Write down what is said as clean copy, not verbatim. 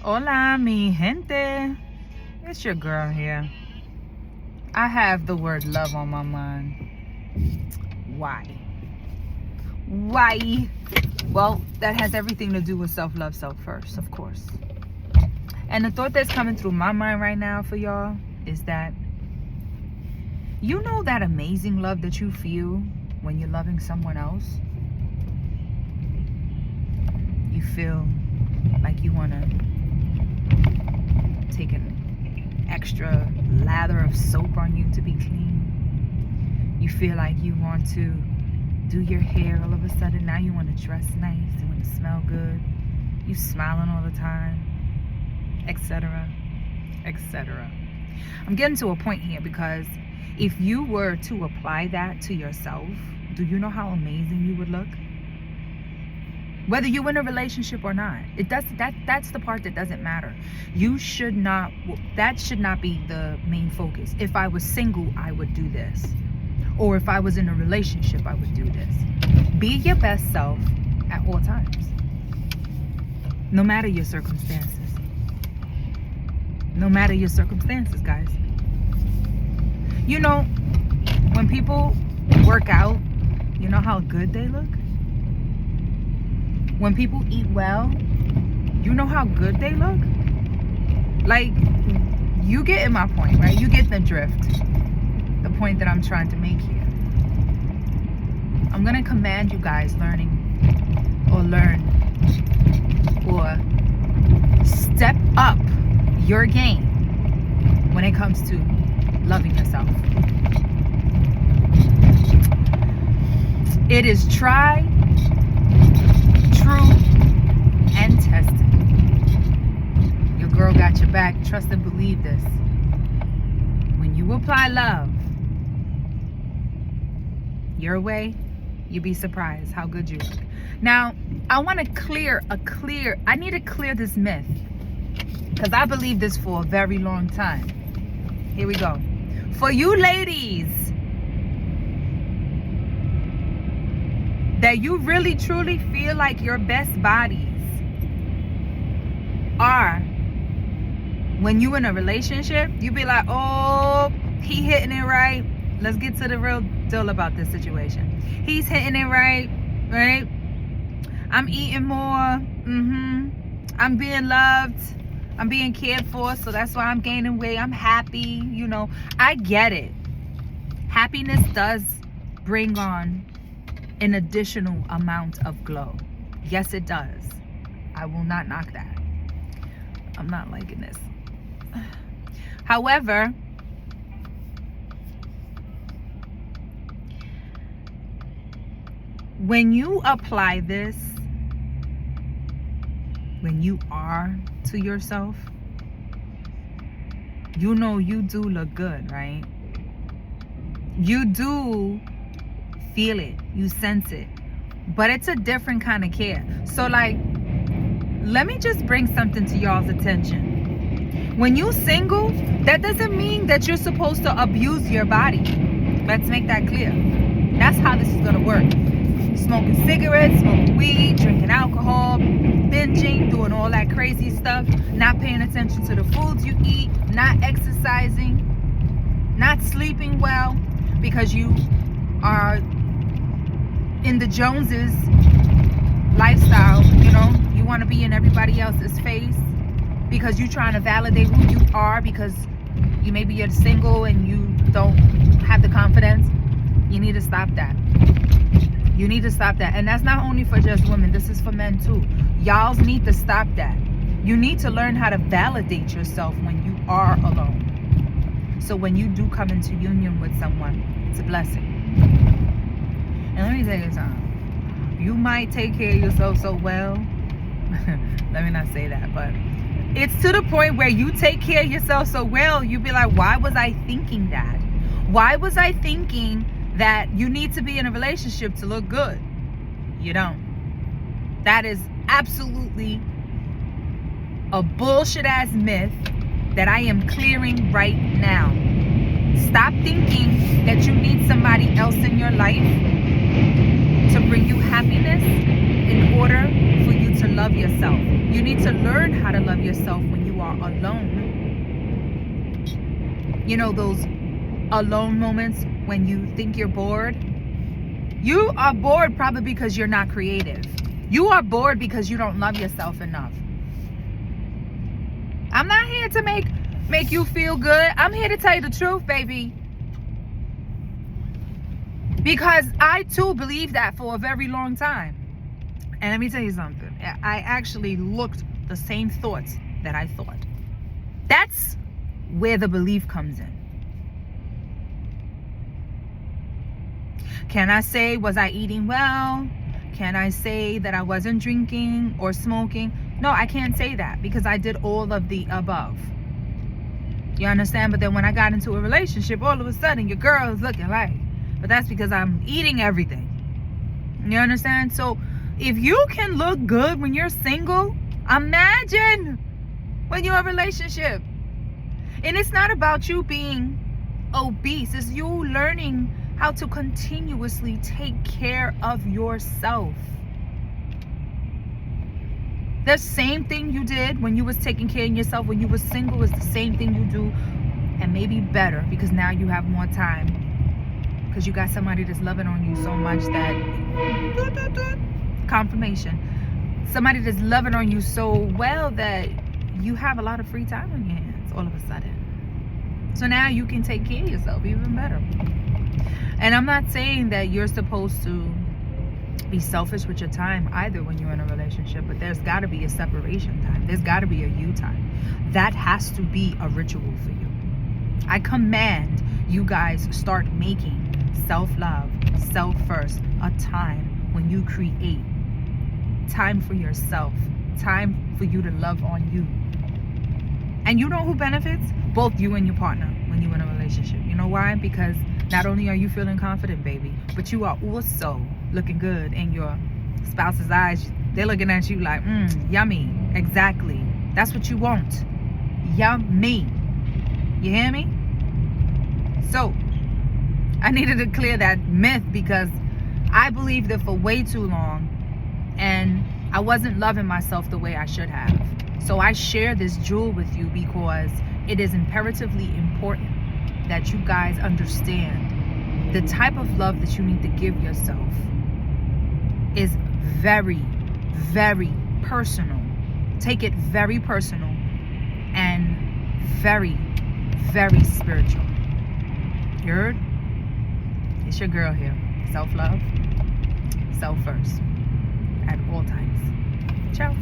Hola, mi gente. It's your girl here. I have the word love on my mind. Why? Why? Well, that has everything to do with self-love, self-first, of course. And the thought that's coming through my mind right now for y'all is that you know that amazing love that you feel when you're loving someone else? You feel like you want to take an extra lather of soap on you to be clean. You feel like you want to do your hair all of a sudden. Now you want to dress nice, you want to smell good, you smiling all the time, etc., etc. I'm getting to a point here because if you were to apply that to yourself, do you know how amazing you would look? Whether you're in a relationship or not, that's the part that doesn't matter. That should not be the main focus. If I was single, I would do this. Or if I was in a relationship, I would do this. Be your best self at all times. No matter your circumstances. No matter your circumstances, guys. You know, when people work out, you know how good they look? When people eat well, you know how good they look? Like, you get in my point, right? You get the drift. The point that I'm trying to make here. I'm going to command you guys learn or step up your game when it comes to loving yourself. It is try, true, and tested. Your girl got your back. Trust and believe this. When you apply love your way, you'll be surprised how good you look. Now, I want to I need to clear this myth because I believed this for a very long time. Here we go. For you ladies that you really truly feel like your best bodies are when you in a relationship, you be like, oh, he hitting it right. Let's get to the real deal about this situation. He's hitting it right? I'm eating more. I'm being loved. I'm being cared for, so that's why I'm gaining weight. I'm happy, you know. I get it. Happiness does bring on an additional amount of glow. Yes, it does. I will not knock that. I'm not liking this. However, when you apply this, when you are to yourself, you know you do look good, right? You do feel it, you sense it, but it's a different kind of care. So like, let me just bring something to y'all's attention. When you single, that doesn't mean that you're supposed to abuse your body. Let's make that clear. That's how this is gonna work. Smoking cigarettes, smoking weed, drinking alcohol, binging, doing all that crazy stuff, not paying attention to the foods you eat, not exercising, not sleeping well because you are in the Joneses lifestyle, you know, you want to be in everybody else's face because you're trying to validate who you are because maybe you're single and you don't have the confidence. You need to stop that. You need to stop that. And that's not only for just women, this is for men too. Y'all need to stop that. You need to learn how to validate yourself when you are alone. So when you do come into union with someone, it's a blessing. And let me tell you something. You might take care of yourself so well. Let me not say that, but it's to the point where you take care of yourself so well, you be like, why was I thinking that? Why was I thinking that you need to be in a relationship to look good? You don't. That is absolutely a bullshit ass myth that I am clearing right now. Stop thinking that you need somebody else in your life to bring you happiness in order for you to love yourself. You need to learn how to love yourself when you are alone. You know those alone moments when you think you're bored? You are bored probably because you're not creative. You are bored because you don't love yourself enough. I'm not here to make you feel good. I'm here to tell you the truth, baby. Because I too believed that for a very long time. And let me tell you something. I actually looked the same thoughts that I thought. That's where the belief comes in. Can I say, was I eating well? Can I say that I wasn't drinking or smoking? No, I can't say that because I did all of the above. You understand? But then when I got into a relationship, all of a sudden your girl is looking like, but that's because I'm eating everything. You understand? So if you can look good when you're single, imagine when you're in a relationship. And it's not about you being obese. It's you learning how to continuously take care of yourself. The same thing you did when you was taking care of yourself when you was single is the same thing you do, and maybe better, because now you have more time. Because you got somebody that's loving on you so much that confirmation. Somebody that's loving on you so well that you have a lot of free time on your hands all of a sudden. So now you can take care of yourself even better. And I'm not saying that you're supposed to be selfish with your time either when you're in a relationship, but there's got to be a separation time. There's got to be a you time. That has to be a ritual for you. I command you guys start making self-love, self-first, a time when you create time for yourself, time for you to love on you. And you know who benefits? Both you and your partner when you're in a relationship. You know why? Because not only are you feeling confident, baby, but you are also looking good in your spouse's eyes. They're looking at you like, yummy. Exactly. That's what you want. Yummy. You hear me? So, I needed to clear that myth because I believed it for way too long and I wasn't loving myself the way I should have. So I share this jewel with you because it is imperatively important that you guys understand the type of love that you need to give yourself is very, very personal. Take it very personal and very, very spiritual. You heard? It's your girl here. Self-love, self first, at all times. Ciao.